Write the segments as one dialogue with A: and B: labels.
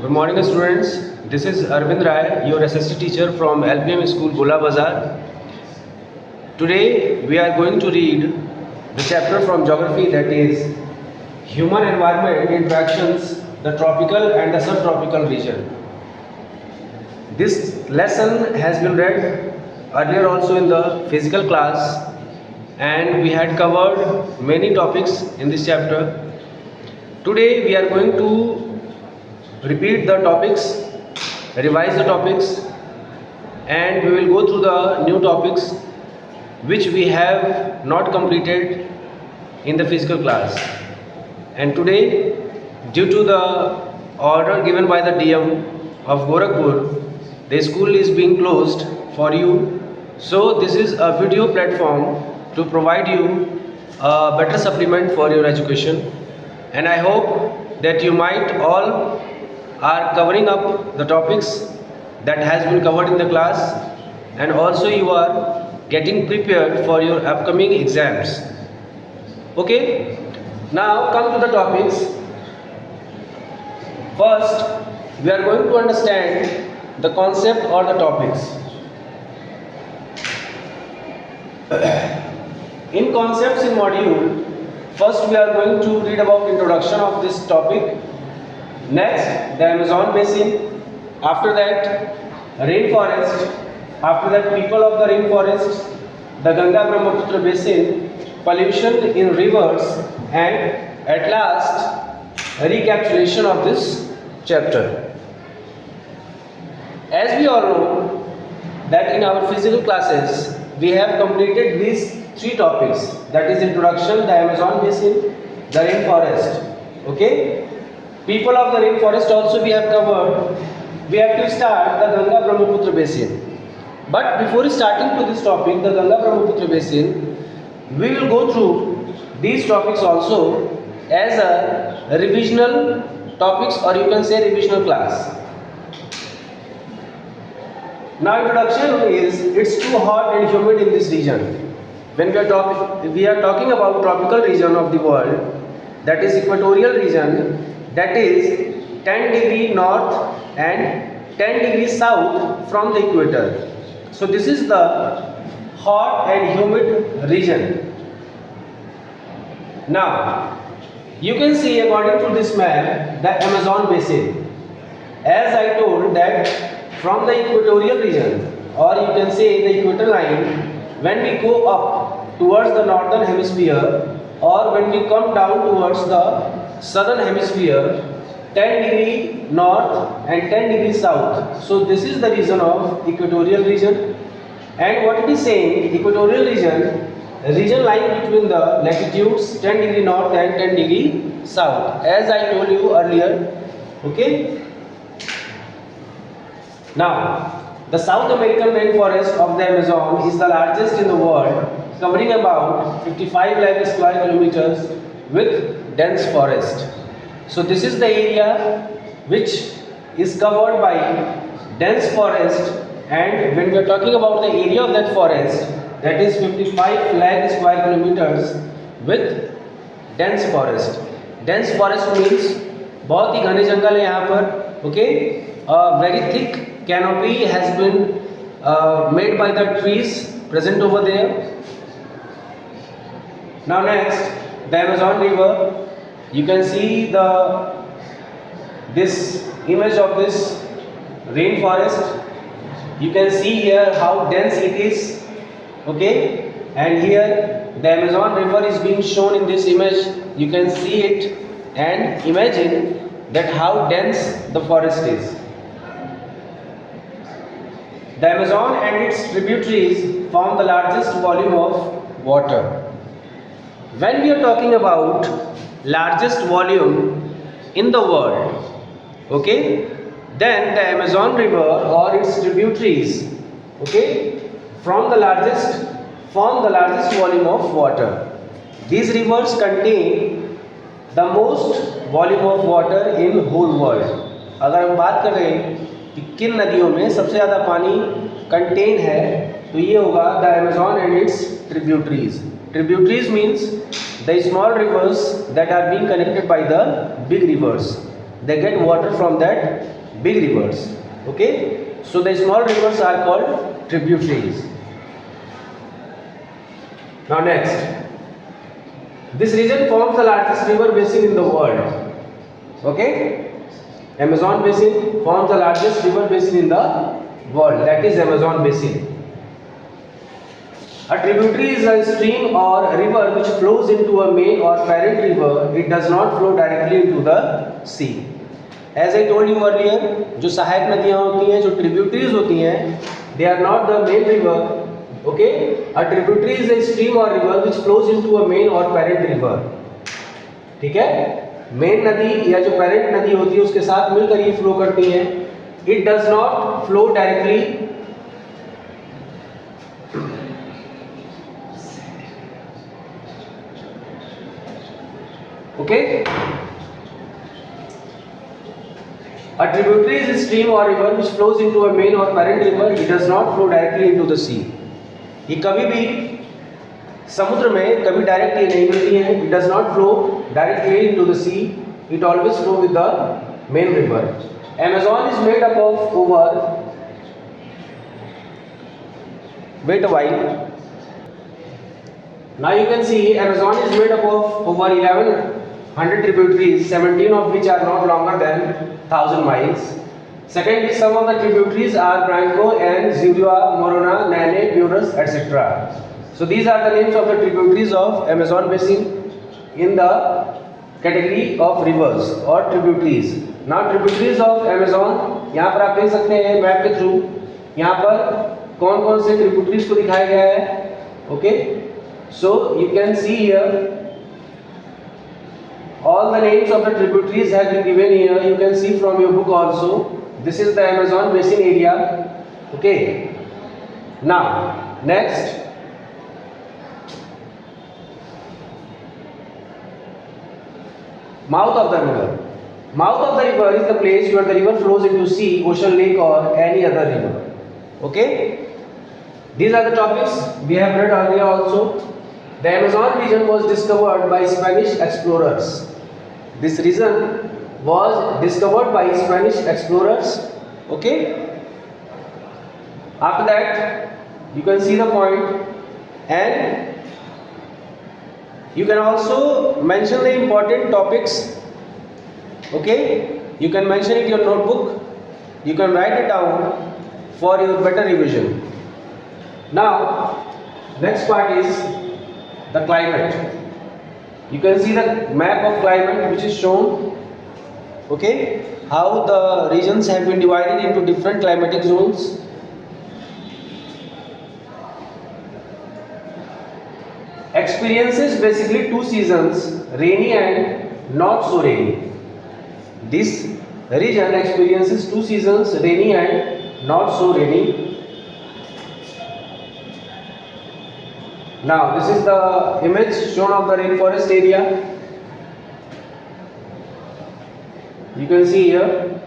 A: Good morning, students. This is Arvind Rai, your SST teacher from LPM School, Gola Bazar. Today, we are going to read the chapter from geography, that is human environment interactions, the tropical and the subtropical region. This lesson has been read earlier also in the physical class, and we had covered many topics in this chapter. Today, we are going to repeat the topics, revise the topics, and we will go through the new topics which we have not completed in the physical class. And today, due to the order given by the DM of Gorakhpur, the school is being closed for you. So this is a video platform to provide you a better supplement for your education, and I hope that you might all are covering up the topics that has been covered in the class, and also you are getting prepared for your upcoming exams. Okay, now come to the topics. First, we are going to understand the concept or the topics. In concepts in module, first we are going to read about introduction of this topic. Next, the Amazon basin. After that, rainforest. After that, people of the rainforest, the Ganga Brahmaputra basin, pollution in rivers, and at last, a recapitulation of this chapter. As we all know that in our physical classes, we have completed these three topics, that is introduction, the Amazon basin, the rainforest. Okay? People of the rainforest also we have covered. We have to start the Ganga Brahmaputra basin. But before starting to this topic, the Ganga Brahmaputra basin, we will go through these topics also as a revisional topics, or you can say revisional class. Now introduction is, it's too hot and humid in this region. When we are talking about tropical region of the world, that is equatorial region, that is 10 degree north and 10 degrees south from the equator. So this is the hot and humid region. Now you can see, according to this map, the Amazon basin. As I told that from the equatorial region, or you can say the equator line, when we go up towards the northern hemisphere, or when we come down towards the southern hemisphere, 10 degree north and 10 degree south. So this is the region of equatorial region. And what it is saying, equatorial region lying between the latitudes 10 degree north and 10 degree south, as I told you earlier. Okay. Now, the South American rainforest of the Amazon is the largest in the world, covering about 55 lakh square kilometers with dense forest. So this is the area which is covered by dense forest, and when we are talking about the area of that forest, that is 55 lakh square kilometers with dense forest. Dense forest means बहुत ही घने जंगल है यहाँ पर. Okay, a very thick canopy has been made by the trees present over there. Now next, the Amazon river. You can see this image of this rainforest. You can see here how dense it is. Okay, and here the Amazon river is being shown in this image. You can see it and imagine that how dense the forest is. The Amazon and its tributaries form the largest volume of water. When we are talking about largest volume in the world, okay, then the Amazon river or its tributaries, okay, form the largest volume of water. These rivers contain the most volume of water in whole world. अगर हम बात कर रहे हैं कि किन नदियों में सबसे ज़्यादा पानी कंटेन है, तो ये होगा the Amazon and its tributaries. Tributaries means the small rivers that are being connected by the big rivers. they get water from that big rivers. Okay, so the small rivers are called tributaries. Now next, this region forms the largest river basin in the world. Okay, Amazon basin forms the largest river basin in the world, that is Amazon basin. A tributary is a stream or a river which flows into a main or parent river. It does not flow directly into the sea. As I told you earlier, जो सहायक नदियाँ होती हैं, जो tributaries होती हैं, they are not the main river. Okay, a tributary is a stream or river which flows into a main or parent river. ठीक है, मेन नदी या जो parent नदी होती है उसके साथ मिलकर ये flow करती हैं. It does not flow directly. Okay, a tributary is a stream or river which flows into a main or parent river. It does not flow directly into the sea. ये कभी भी समुद्र में कभी डायरेक्ट ये नहीं मिलती है. It does not flow directly into the sea. It always flow with the main river. Amazon is made up of over, wait a while. Now you can see Amazon is made up of over 1100 tributaries, 17 of which are not longer than 1000 miles. Second is some of the tributaries are Branco and Zurua, Morona, Nane, Burus, etc. So these are the names of the tributaries of Amazon basin in the category of rivers or tributaries. Now tributaries of Amazon, यहाँ पर आप देख सकते हैं map के through, यहाँ पर कौन कौन से tributaries को दिखाया गया है. Okay, so you can see here all the names of the tributaries have been given here. You can see from your book also. This is the Amazon basin area. Okay, now next, mouth of the river. Mouth of the river is the place where the river flows into sea, ocean, lake or any other river. Okay, these are the topics we have read earlier also. The Amazon region was discovered by Spanish explorers. This region was discovered by Spanish explorers. Okay, after that you can see the point, and you can also mention the important topics. Okay, you can mention it in your notebook. You can write it down for your better revision. Now next part is the climate. You can see the map of climate which is shown. Okay, how the regions have been divided into different climatic zones. Experiences basically two seasons, rainy and not so rainy. This region experiences two seasons, rainy and not so rainy. Now this is the image shown of the rainforest area. You can see here.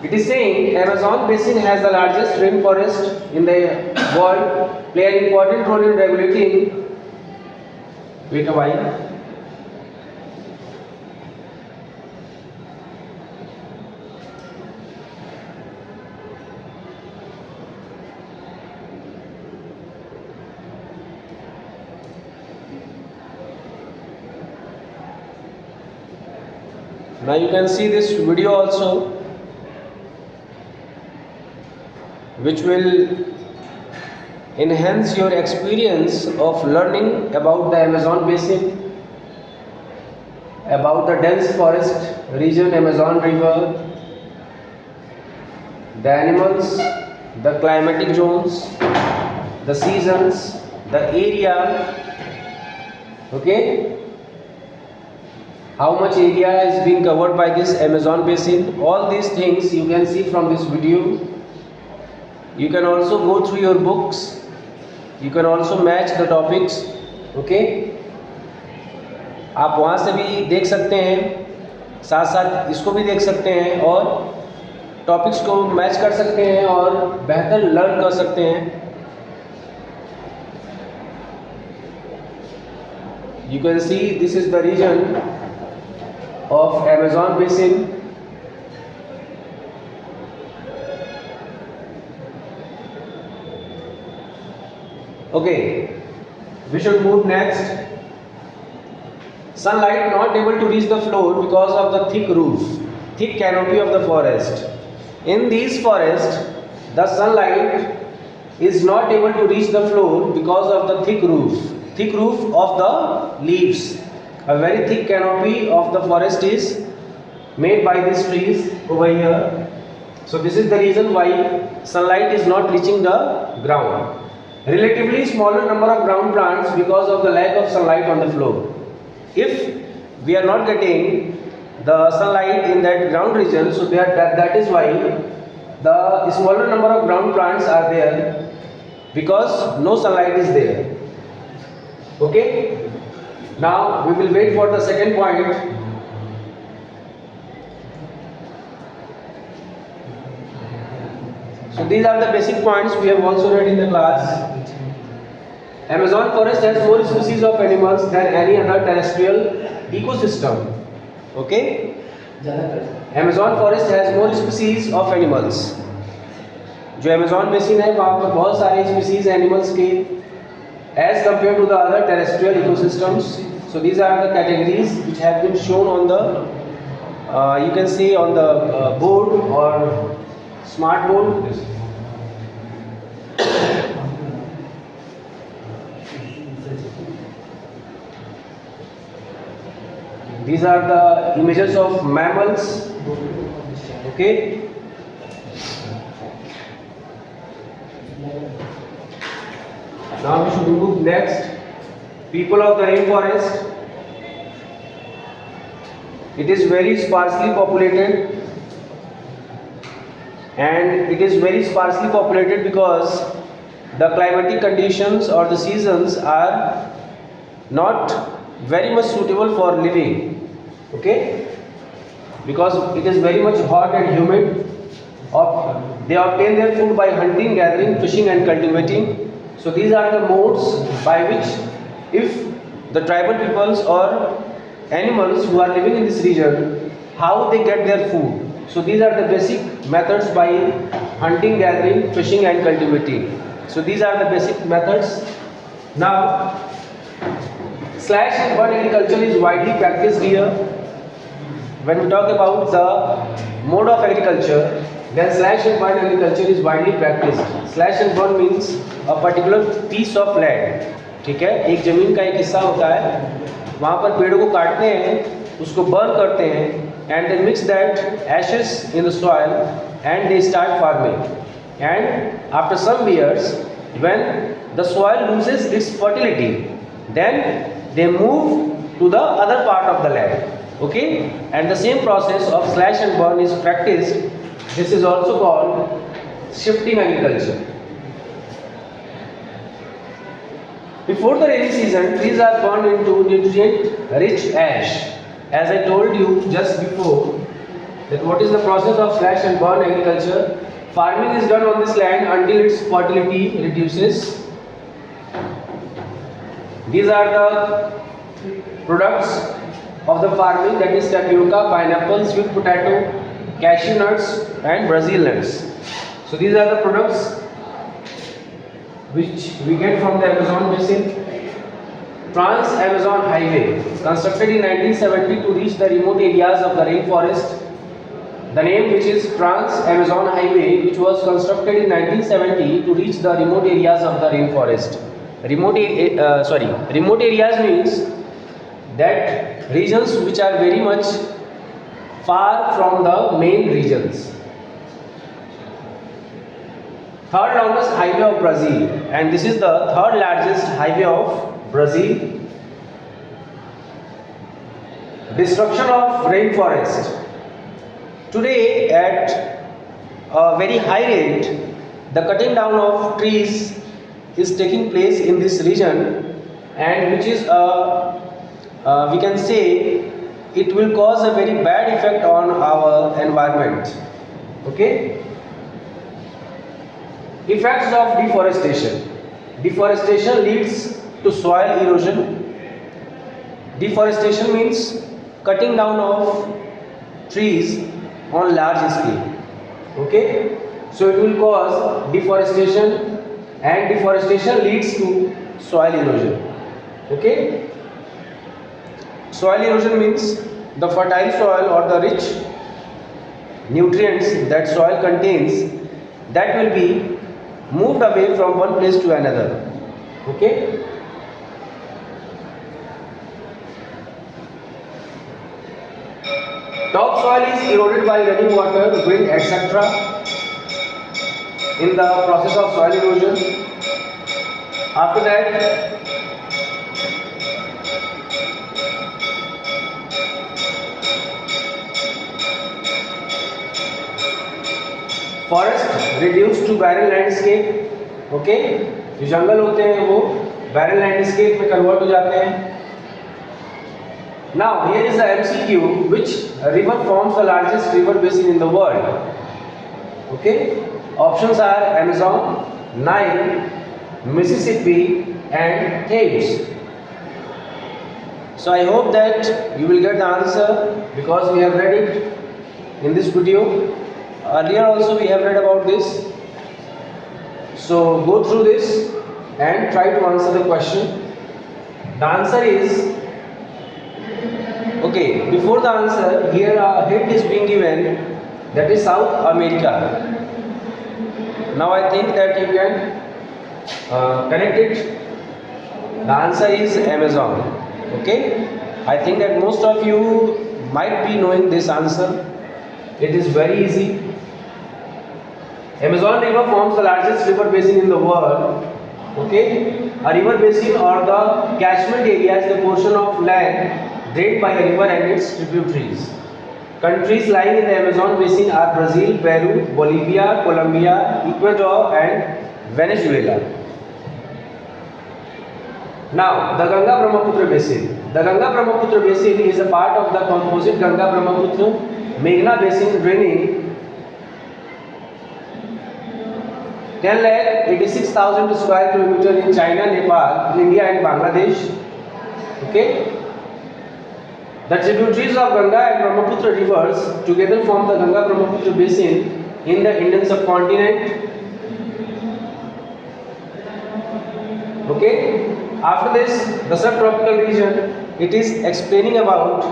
A: It is saying Amazon basin has the largest rainforest in the world, play an important role in regulating. Wait a while. Now you can see this video also, which will enhance your experience of learning about the Amazon basin, about the dense forest region, Amazon river, the animals, the climatic zones, the seasons, the area. Okay, how much area is being covered by this Amazon basin. All these things you can see from this video. You can also go through your books. You can also match the topics. Okay, आप वहाँ से भी देख सकते हैं, साथ साथ इसको भी देख सकते हैं और टॉपिक्स को मैच कर सकते हैं और बेहतर लर्न कर सकते हैं. You can see this is the region of Amazon basin. Okay, we should move next. Sunlight not able to reach the floor because of the thick roof, thick canopy of the forest. In these forests, the sunlight is not able to reach the floor because of the thick roof of the leaves. A very thick canopy of the forest is made by these trees over here. So this is the reason why sunlight is not reaching the ground. Relatively smaller number of ground plants because of the lack of sunlight on the floor. If we are not getting the sunlight in that ground region, so that is why the smaller number of ground plants are there, because no sunlight is there. Okay, now we will wait for the second point. So these are the basic points we have also read in the class. Amazon forest has more species of animals than any other terrestrial ecosystem. Okay, Amazon forest has more species of animals. जो Amazon basin है वहाँ पर बहुत सारे species animals के as compared to the other terrestrial ecosystems. So these are the categories which have been shown on the you can see on the board or smart board. These are the images of mammals. Okay. Now we should move next. People of the rainforest. It is very sparsely populated, and it is very sparsely populated because the climatic conditions or the seasons are not very much suitable for living. Okay, because it is very much hot and humid. They obtain their food by hunting, gathering, fishing and cultivating. So these are the modes by which, if the tribal peoples or animals who are living in this region, how they get their food. So these are the basic methods by hunting, gathering, fishing and cultivating. So these are the basic methods. Now, slash and burn agriculture is widely practiced here. When we talk about the mode of agriculture, then slash and burn agriculture is widely practiced. Slash and burn means a particular piece of land. ठीक है, एक जमीन का एक हिस्सा होता है, वहाँ पर पेड़ों को काटते हैं, उसको बर्न करते हैं, and they mix that ashes in the soil and they start farming. And after some years, when the soil loses its fertility, then they move to the other part of the land. Okay, and the same process of slash and burn is practiced. This is also called shifting agriculture. Before the rainy season, trees are burned into nutrient-rich ash. As I told you just before, that what is the process of slash and burn agriculture? Farming is done on this land until its fertility reduces. These are the products of the farming, that is tapioca, pineapple, sweet potato, cashew nuts and Brazil nuts. So these are the products which we get from the Amazon basin. Trans-Amazon Highway, constructed in 1970 to reach the remote areas of the rainforest. The name, which is Trans-Amazon Highway, which was constructed in 1970 to reach the remote areas of the rainforest. Remote areas means that regions which are very much far from the main regions. Third longest highway of Brazil, and this is the third largest highway of Brazil. Destruction of rainforest. Today, at a very high rate, the cutting down of trees is taking place in this region, and which is we can say it will cause a very bad effect on our environment. Okay. Effects of deforestation. Deforestation leads to soil erosion. Deforestation means cutting down of trees on large scale. Okay, so it will cause deforestation, and deforestation leads to soil erosion. Okay, soil erosion means the fertile soil or the rich nutrients that soil contains, that will be moved away from one place to another. Okay, topsoil is eroded by running water, wind, etc. in the process of soil erosion. After that, forest reduce to barren landscape. Okay, जो जंगल होते हैं वो बैरन landscape में convert हो जाते हैं. Now here is the MCQ, which river forms the largest river basin in the world. Okay, options are Amazon, Nile, Mississippi and Thames. So I hope that you will get the answer because we have read it in this video. Earlier also we have read about this. So go through this and try to answer the question. The answer is, okay, before the answer, here a hint is being given, that is South America. Now I think that you can connect it. The answer is Amazon. Okay, I think that most of you might be knowing this answer. It is very easy. Amazon river forms the largest river basin in the world. Okay, a river basin or the catchment area is the portion of land drained by a river and its tributaries. Countries lying in the Amazon basin are Brazil, Peru, Bolivia, Colombia, Ecuador and Venezuela. Now, the Ganga-Brahmaputra basin. The Ganga-Brahmaputra basin is a part of the composite Ganga-Brahmaputra-Meghna basin draining 10,86,000 square kilometer in China, Nepal, India and Bangladesh. Okay. The tributaries of Ganga and Brahmaputra rivers together form the Ganga-Brahmaputra basin in the Indian subcontinent. Okay. After this, the subtropical region, it is explaining about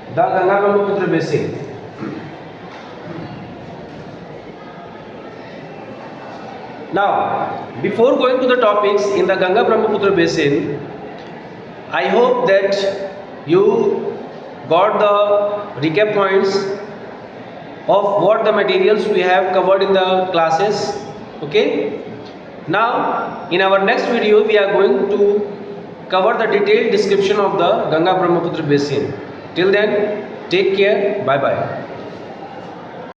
A: the Ganga-Brahmaputra basin. Now, before going to the topics in the Ganga-Brahmaputra basin, I hope that you got the recap points of what the materials we have covered in the classes. Okay. Now, in our next video, we are going to cover the detailed description of the Ganga-Brahmaputra basin. Till then, take care. Bye-bye.